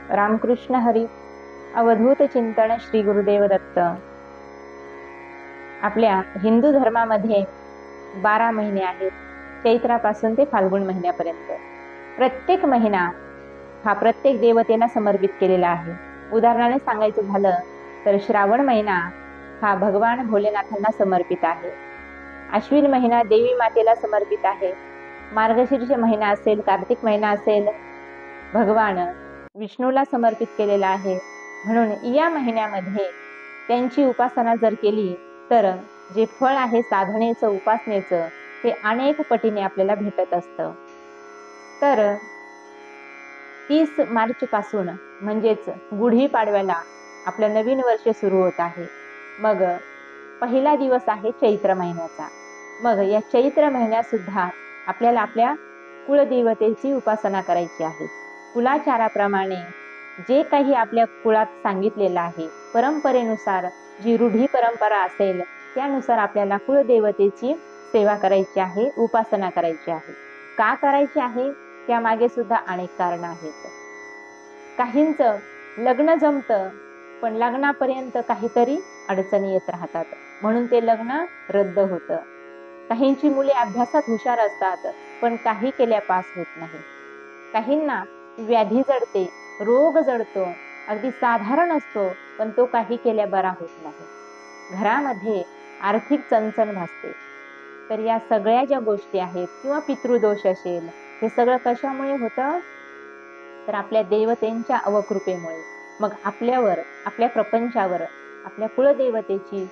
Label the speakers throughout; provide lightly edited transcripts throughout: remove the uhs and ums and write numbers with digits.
Speaker 1: रामकृष्ण हरी. अवधूत चिंतन श्री गुरुदेव दत्त. आपल्या हिंदू धर्मामध्ये 12 महिने आहेत, चैत्रापासून ते फाल्गुन महिन्यापर्यंत. प्रत्येक महिना हा प्रत्येक देवतेला समर्पित केलेला आहे. उदाहरणाने सांगायचं झालं तर श्रावण महिना हा भगवान भोलेनाथांना समर्पित आहे. अश्विन महिना देवी मातेला समर्पित आहे. मार्गशीर्ष महिना असेल, कार्तिक महिना असेल, भगवान विष्णूला समर्पित केलेला आहे. म्हणून या महिन्यामध्ये त्यांची उपासना जर केली तर जे फळ आहे साधनेचं, उपासनेचं, ते अनेक पटीने आपल्याला भेटत असतं. तर 30 मार्च पासून म्हणजेच गुढीपाडव्याला आपलं नवीन वर्ष सुरू होत आहे. मग पहिला दिवस आहे चैत्र महिन्याचा. मग या चैत्र महिन्यात सुद्धा आपल्याला आपल्या कुलदेवतेची उपासना करायची आहे. कुलाचाराप्रमाणे जे काही आपल्या कुळात सांगितलेलं आहे, परंपरेनुसार जी रूढी परंपरा असेल त्यानुसार आपल्याला कुलदेवतेची सेवा करायची आहे, उपासना करायची आहे. का करायची आहे त्यामागे सुद्धा अनेक कारणं आहेत. काहींचं लग्न जमतं पण लग्नापर्यंत काहीतरी अडचणी येत राहतात, म्हणून ते लग्न रद्द होतं. काहींची मुले अभ्यासात हुशार असतात पण काही केल्या पास होत नाही. काहींना व्याधी जडते, रोग जडतो, अगदी साधारण असतो पण तो काही केल्या बरा होत नाही. घरामध्ये आर्थिक चणचण भासते. तर या सगळ्या ज्या गोष्टी आहेत किंवा पितृदोष असेल, हे सगळं कशामुळे होतं तर आपल्या देवतेंच्या अवकृपेमुळे. मग आपल्यावर, आपल्या प्रपंचावर आपल्या कुलदेवतेची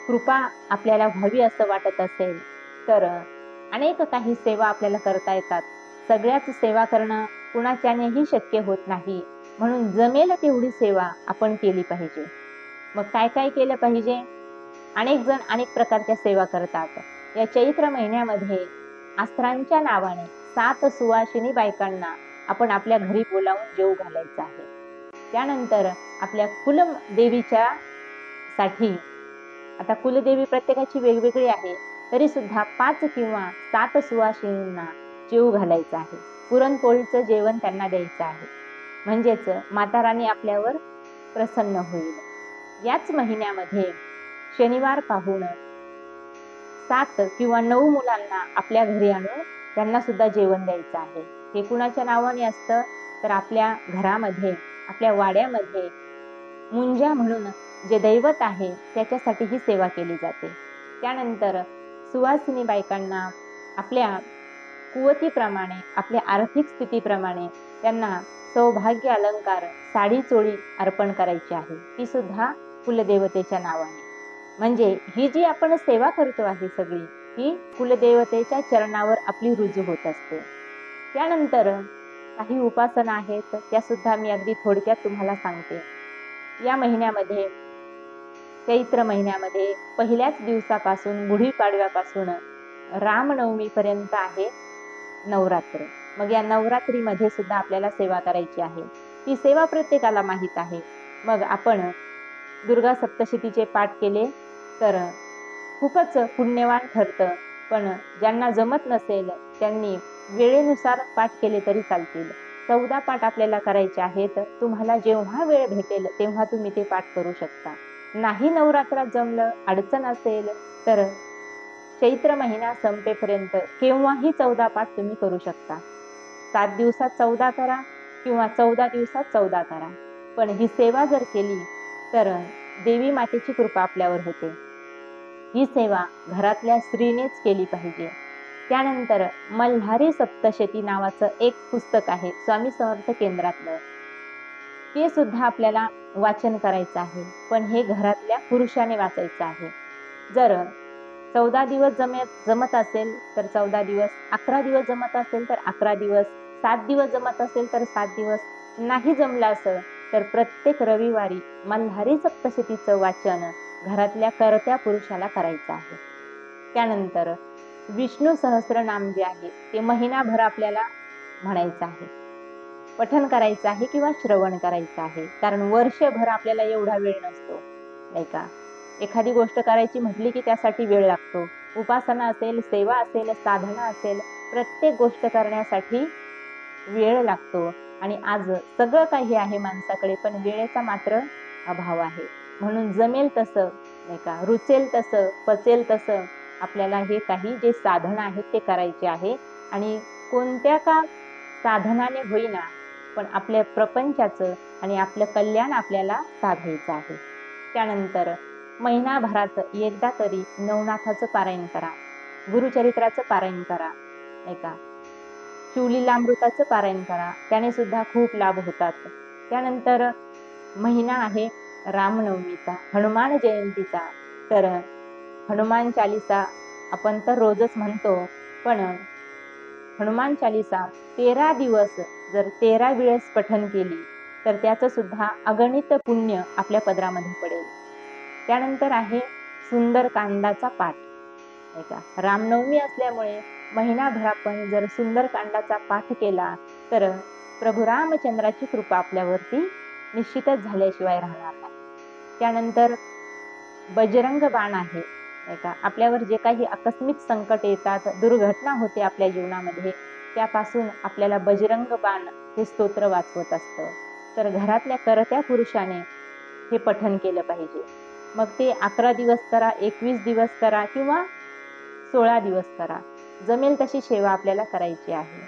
Speaker 1: कृपा आपल्याला व्हावी असं वाटत असेल तर अनेक काही सेवा आपल्याला करता येतात. सगळ्याच सेवा करणं कुणाच्यानेही शक्य होत नाही, म्हणून जमेल तेवढी सेवा आपण केली पाहिजे. मग काय काय केलं पाहिजे? अनेक जण अनेक प्रकारच्या सेवा करतात. या चैत्र महिन्यामध्ये अस्त्रांच्या नावाने 7 सुवासिनी बायकांना आपण आपल्या घरी बोलावून जेवू घालायचं आहे. त्यानंतर आपल्या कुलदेवीच्या साठी, आता कुलदेवी प्रत्येकाची वेगवेगळी आहे, तरी सुद्धा 5 किंवा 7 सुवासिनींना जेवू घालायचं आहे. पुरणपोळीचं जेवण त्यांना द्यायचं आहे. म्हणजेच माता राणी आपल्यावर प्रसन्न होईल. याच महिन्यामध्ये शनिवार पाहून 7 किंवा 9 मुलांना आपल्या घरी आणून त्यांना सुद्धा जेवण द्यायचं आहे. हे कुणाच्या नावाने असतं तर आपल्या घरामध्ये, आपल्या वाड्यामध्ये मुंजा म्हणून जे दैवत आहे त्याच्यासाठी ही सेवा केली जाते. त्यानंतर सुवासिनी बायकांना आपल्या कुवतीप्रमाणे, आपल्या आर्थिक स्थितीप्रमाणे त्यांना सौभाग्य अलंकार, साडी चोळी अर्पण करायची आहे, ती सुद्धा कुलदेवतेच्या नावाने. म्हणजे ही जी आपण सेवा करतो आहे सगळी, ही कुलदेवतेच्या चरणावर आपली रुजू होत असते. त्यानंतर काही उपासना आहेत, त्या सुद्धा मी अगदी थोडक्यात तुम्हाला सांगते. या महिन्यामध्ये, चैत्र महिन्यामध्ये पहिल्याच दिवसापासून, गुढीपाडव्यापासून रामनवमीपर्यंत आहे नवरात्र. मग या नवरात्रीमध्ये सुद्धा आपल्याला सेवा करायची आहे. ती सेवा प्रत्येकाला माहीत आहे. मग आपण दुर्गा सप्तशतीचे पाठ केले तर खूपच पुण्यवान ठरतं. पण ज्यांना जमत नसेल त्यांनी वेळेनुसार पाठ केले तरी चालतील. 14 पाठ आपल्याला करायचे आहेत. तुम्हाला जेव्हा वेळ भेटेल तेव्हा तुम्ही ते पाठ करू शकता. नाही नवरात्रात जमलं, अडचण असेल तर चैत्र महिना संपेपर्यंत केव्हाही 14 पाठ तुम्ही करू शकता. 7 दिवसात 14 करा किंवा 14 दिवसात 14 करा. पण ही सेवा जर केली तर देवी मातेची कृपा आपल्यावर होते. ही सेवा घरातल्या स्त्रीनेच केली पाहिजे. त्यानंतर मल्हारी सप्तशती नावाचं एक पुस्तक आहे स्वामी समर्थ केंद्रातलं, ते सुद्धा आपल्याला वाचन करायचं आहे. पण हे घरातल्या पुरुषाने वाचायचं आहे. जर 14 दिवस जमत असेल तर 14 दिवस, 11 दिवस जमत असेल तर 11 दिवस, 7 दिवस जमत असेल तर 7 दिवस, नाही जमलं असं तर प्रत्येक रविवारी मल्हारी सप्तशतीचं वाचन घरातल्या कर्त्या पुरुषाला करायचं आहे. त्यानंतर विष्णू सहस्त्रनाम जे आहे ते महिनाभर आपल्याला म्हणायचं आहे, पठण करायचं आहे किंवा श्रवण करायचं आहे. कारण वर्षभर आपल्याला एवढा वेळ नसतो, नाही का. एखादी गोष्ट करायची म्हटली की त्यासाठी वेळ लागतो. उपासना असेल, सेवा असेल, साधना असेल, प्रत्येक गोष्ट करण्यासाठी वेळ लागतो आणि आज सगळं काही आहे माणसाकडे, पण वेळेचा मात्र अभाव आहे. म्हणून जमेल तसं, नाही का, रुचेल तसं, पचेल तसं आपल्याला हे काही जे साधनं आहेत ते करायचे आहे आणि कोणत्या का साधनाने होईना, पण आपल्या प्रपंचाचं आणि आपलं कल्याण आपल्याला साधायचं आहे. त्यानंतर महिनाभरात एकदा तरी नवनाथाचं पारायण करा, गुरुचरित्राचं पारायण करा, नाही का, शिवलीलामृताचं पारायण करा, त्याने सुद्धा खूप लाभ होतात. त्यानंतर महिना आहे रामनवमीचा, हनुमान जयंतीचा. तर हनुमान चालीसा आपण तर रोजच म्हणतो, पण हनुमान चालीसा 13 दिवस जर 13 वेळेस पठण केली, तर त्याचं सुद्धा अगणित पुण्य आपल्या पदरामध्ये पडेल. त्यानंतर आहे सुंदरकांडाचा पाठ, नाही का. रामनवमी असल्यामुळे महिनाभर आपण जर सुंदरकांडाचा पाठ केला, तर प्रभू रामचंद्राची कृपा आपल्यावरती निश्चितच झाल्याशिवाय राहणार नाही. त्यानंतर बजरंग बाण आहे, नाही का. आपल्यावर जे काही आकस्मिक संकट येतात, दुर्घटना होते आपल्या जीवनामध्ये, त्यापासून आपल्याला बजरंग बाण हे स्तोत्र वाचवत असतं. तर घरातल्या करत्या पुरुषाने हे पठण केलं पाहिजे. मग ते 11 दिवस करा, 21 दिवस करा किंवा 16 दिवस करा. जमेल तशी सेवा आपल्याला करायची आहे.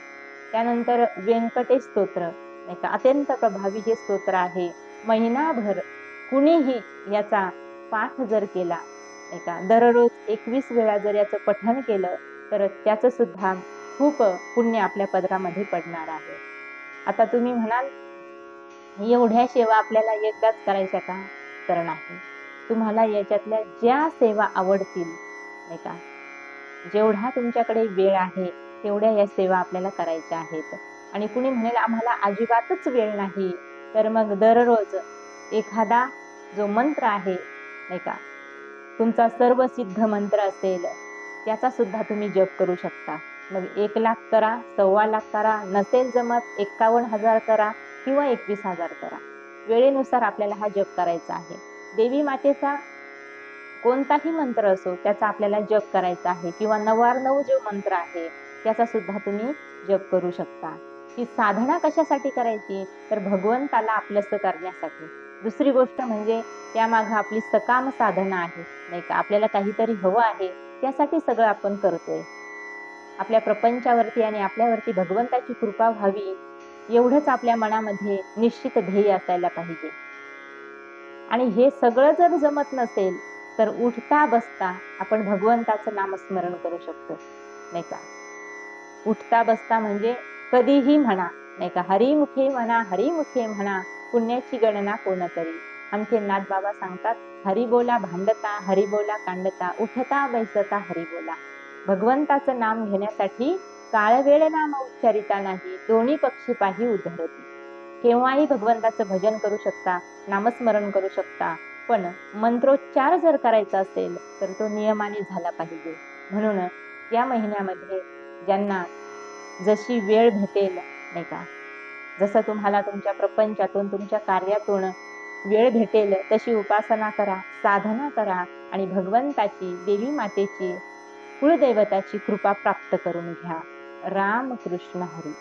Speaker 1: त्यानंतर व्यंकटेश स्तोत्र, नाही का, अत्यंत प्रभावी हे स्तोत्र आहे. महिनाभर कुणीही याचा पाठ जर केला, नाही का, दररोज 21 वेळा जर याचं पठण केलं, तर त्याचं सुद्धा खूप पुण्य आपल्या पदरामध्ये पडणार आहे. आता तुम्ही म्हणाल, एवढ्या सेवा आपल्याला एकदाच करायच्या का? तर नाही. तुम्हाला याच्यातल्या ज्या सेवा आवडतील, नाही का, जेवढा तुमच्याकडे वेळ आहे, तेवढ्या या सेवा आपल्याला करायच्या आहेत. आणि कुणी म्हणेल आम्हाला अजिबातच वेळ नाही, तर मग दररोज एखादा जो मंत्र आहे, नाही का, तुमचा सर्वसिद्ध मंत्र असेल, त्याचा सुद्धा तुम्ही जप करू शकता. मग 1,00,000 करा, 1,25,000 करा, नसेल जमत 51,000 करा किंवा 21,000 करा. वेळेनुसार आपल्याला हा जप करायचा आहे. देवी मातेचा कोणताही मंत्र असो, त्याचा आपल्याला जप करायचा आहे किंवा 9 जो मंत्र आहे, त्याचा सुद्धा तुम्ही जप करू शकता. ही साधना कशासाठी करायची? तर भगवंताला आपलंसं करण्यासाठी. दुसरी गोष्ट म्हणजे त्यामागे आपली सकाम साधना आहे, नाही का. आपल्याला काहीतरी हवं आहे, त्यासाठी सगळं आपण करतोय. आपल्या प्रपंचावरती आणि आपल्यावरती भगवंताची कृपा व्हावी, एवढंच आपल्या मनामध्ये निश्चित ध्येय असायला पाहिजे. आणि हे सगळं जर जमत नसेल, तर उठता बसता आपण भगवंताचं नामस्मरण करू शकतो, नाही का. उठता बसता म्हणजे कधीही म्हणा, नाही का. हरिमुखे म्हणा, हरिमुखे म्हणा, पुण्याची गणना कोण करी. आमचे नाथबाबा सांगतात, हरी बोला भांडता, हरी बोला कांडता, उठता बैसता हरी बोला. भगवंताचं नाम घेण्यासाठी काळ वेळ नाम उच्चारिता नाही, दोन्ही पक्षी पाही उद्धरती. केव्हाही भगवंताचं भजन करू शकता, नामस्मरण करू शकता, पण मंत्रोच्चार जर करायचा असेल, तर तो नियमाने झाला पाहिजे. म्हणून या महिन्यामध्ये ज्यांना जशी वेळ भेटेल, नाही का, जसं तुम्हाला तुमच्या प्रपंचातून, तुमच्या कार्यातून वेळ भेटेल, तशी उपासना करा, साधना करा आणि भगवंताची, देवी मातेची, कुळदैवताची कृपा प्राप्त करून घ्या. राम कृष्ण हरी.